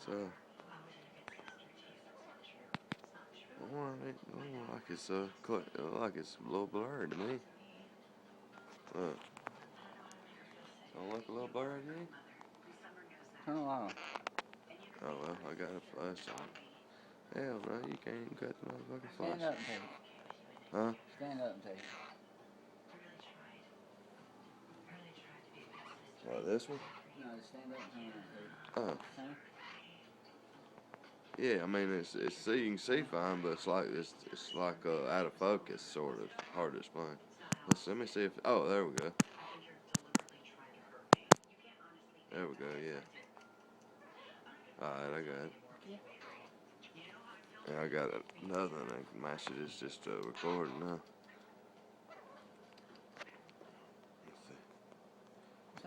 So, like it's a little blurred to me. Look. Don't look a little blurry to you? Turn it on. Oh well, I got a flash on. Hell no, you can't even cut the motherfucking flash. Stand up and take it. Huh? Stand up and take it. What, this one? No, just stand up and take it. Oh. Yeah, I mean it's you can see fine, but it's like out of focus, sort of. Hard to explain. Let me see if. Oh, there we go. There we go. Yeah. All right, I got it. Yeah, I got another one. I can match it. It's just recording now.